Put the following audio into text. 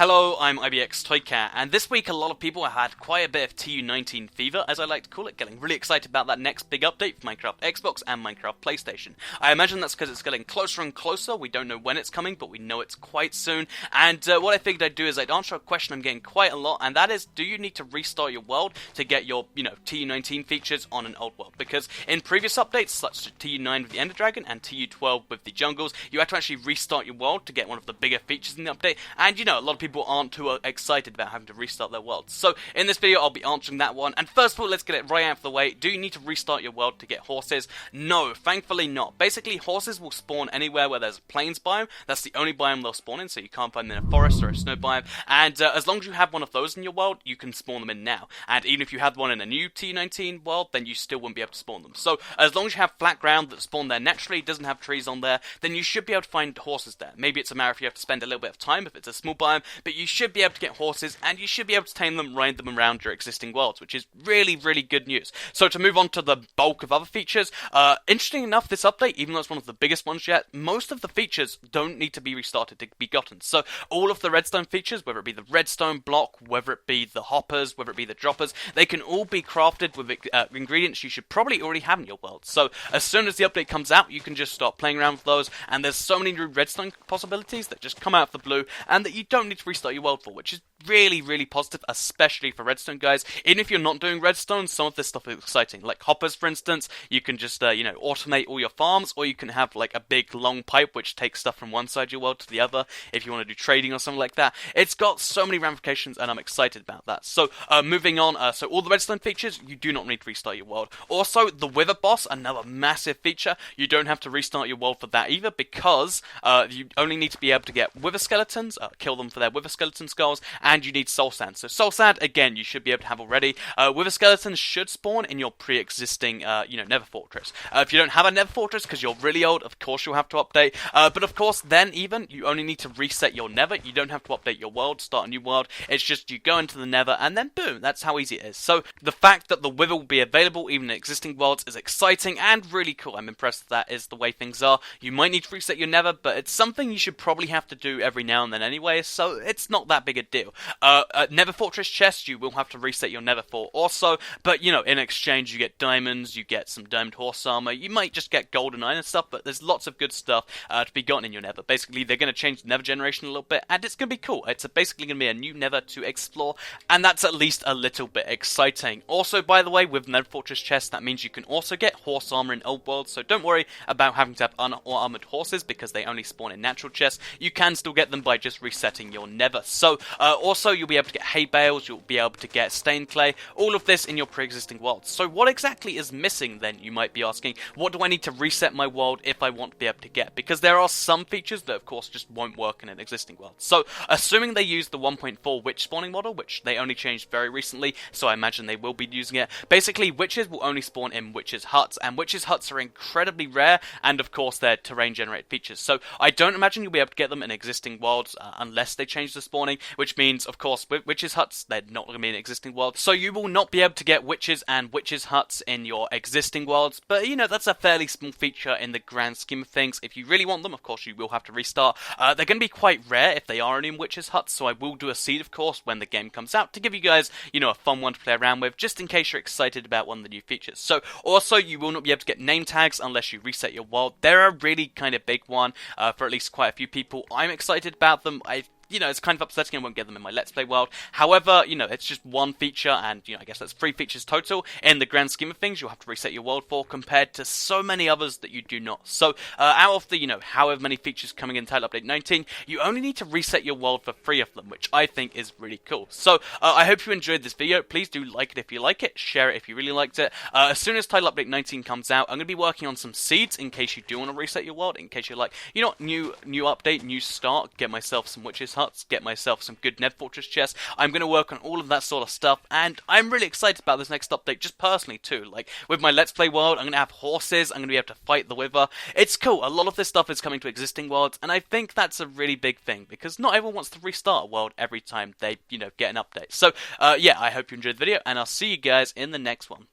Hello, I'm IBX Toycat, and this week a lot of people have had quite a bit of TU19 fever, as I like to call it, getting really excited about that next big update for Minecraft Xbox and Minecraft PlayStation. I imagine that's because it's getting closer and closer. We don't know when it's coming, but we know it's quite soon, and what I figured I'd do is I'd answer a question I'm getting quite a lot, and that is, do you need to restart your world to get your, TU19 features on an old world? Because in previous updates, such as TU9 with the Ender Dragon and TU12 with the jungles, you had to actually restart your world to get one of the bigger features in the update, and a lot of people aren't too excited about having to restart their world. So in this video I'll be answering that one, and first of all let's get it right out of the way. Do you need to restart your world to get horses? No, thankfully not. Basically horses will spawn anywhere where there's a plains biome. That's the only biome they'll spawn in, so you can't find them in a forest or a snow biome, and as long as you have one of those in your world, you can spawn them in now. And even if you had one in a new TU19 world, then you still wouldn't be able to spawn them. So as long as you have flat ground that spawn there naturally, doesn't have trees on there, then you should be able to find horses there. Maybe it's a matter if you have to spend a little bit of time if it's a small biome, but you should be able to get horses, and you should be able to tame them, ride them around your existing worlds, which is really, really good news. So to move on to the bulk of other features, interesting enough, this update, even though it's one of the biggest ones yet, most of the features don't need to be restarted to be gotten. So all of the redstone features, whether it be the redstone block, whether it be the hoppers, whether it be the droppers, they can all be crafted with ingredients you should probably already have in your world. So as soon as the update comes out, you can just start playing around with those, and there's so many new redstone possibilities that just come out of the blue, and that you don't need to restart your world for, which is really, really positive, especially for redstone guys. Even if you're not doing redstone, some of this stuff is exciting. Like hoppers, for instance, you can just, automate all your farms, or you can have, like, a big, long pipe which takes stuff from one side of your world to the other, if you want to do trading or something like that. It's got so many ramifications, and I'm excited about that. So, moving on, so all the redstone features, you do not need to restart your world. Also, the wither boss, another massive feature, you don't have to restart your world for that either, because, you only need to be able to get wither skeletons, kill them for their wither skeleton skulls, and you need soul sand. So soul sand, again, you should be able to have already. Wither skeletons should spawn in your pre-existing, nether fortress. If you don't have a nether fortress because you're really old, of course you'll have to update. But of course, then even, you only need to reset your nether. You don't have to update your world, start a new world. It's just you go into the nether and then boom, that's how easy it is. So the fact that the wither will be available even in existing worlds is exciting and really cool. I'm impressed that is the way things are. You might need to reset your nether, but it's something you should probably have to do every now and then anyway, so it's not that big a deal. Nether fortress chest, you will have to reset your nether for also, but in exchange you get diamonds, you get some diamond horse armor, you might just get gold and iron and stuff, but there's lots of good stuff to be gotten in your nether. Basically, they're going to change the nether generation a little bit, and it's going to be cool. It's basically going to be a new nether to explore, and that's at least a little bit exciting. Also, by the way, with nether fortress chest, that means you can also get horse armor in old worlds, so don't worry about having to have unarmored horses, because they only spawn in natural chests. You can still get them by just resetting your nether. So, also, you'll be able to get hay bales, you'll be able to get stained clay, all of this in your pre-existing world. So what exactly is missing then, you might be asking? What do I need to reset my world if I want to be able to get? Because there are some features that of course just won't work in an existing world. So assuming they use the 1.4 witch spawning model, which they only changed very recently, so I imagine they will be using it, basically witches will only spawn in witches' huts, and witches' huts are incredibly rare, and of course they're terrain generated features. So I don't imagine you'll be able to get them in existing worlds unless they change the spawning, which means of course with witches' huts, they're not going to be in existing worlds, so you will not be able to get witches and witches' huts in your existing worlds, but that's a fairly small feature in the grand scheme of things. If you really want them, of course you will have to restart. They're going to be quite rare if they are only in witches' huts, so I will do a seed, of course, when the game comes out, to give you guys, a fun one to play around with, just in case you're excited about one of the new features. So, also, you will not be able to get name tags unless you reset your world. They're a really kind of big one, for at least quite a few people. I'm excited about them. It's kind of upsetting I won't get them in my Let's Play world. However, it's just one feature, and, I guess that's 3 features total. In the grand scheme of things, you'll have to reset your world for, compared to so many others that you do not. So, out of the, however many features coming in Untitled Update 19, you only need to reset your world for 3 of them, which I think is really cool. So, I hope you enjoyed this video. Please do like it if you like it, share it if you really liked it. As soon as Untitled Update 19 comes out, I'm going to be working on some seeds, in case you do want to reset your world, in case you're like, new update, new start, get myself some witches' huts, get myself some good nether fortress chests. I'm going to work on all of that sort of stuff, and I'm really excited about this next update, just personally too. Like, with my Let's Play world, I'm going to have horses, I'm going to be able to fight the wither. It's cool. A lot of this stuff is coming to existing worlds, and I think that's a really big thing, because not everyone wants to restart a world every time they, get an update. So, yeah, I hope you enjoyed the video, and I'll see you guys in the next one.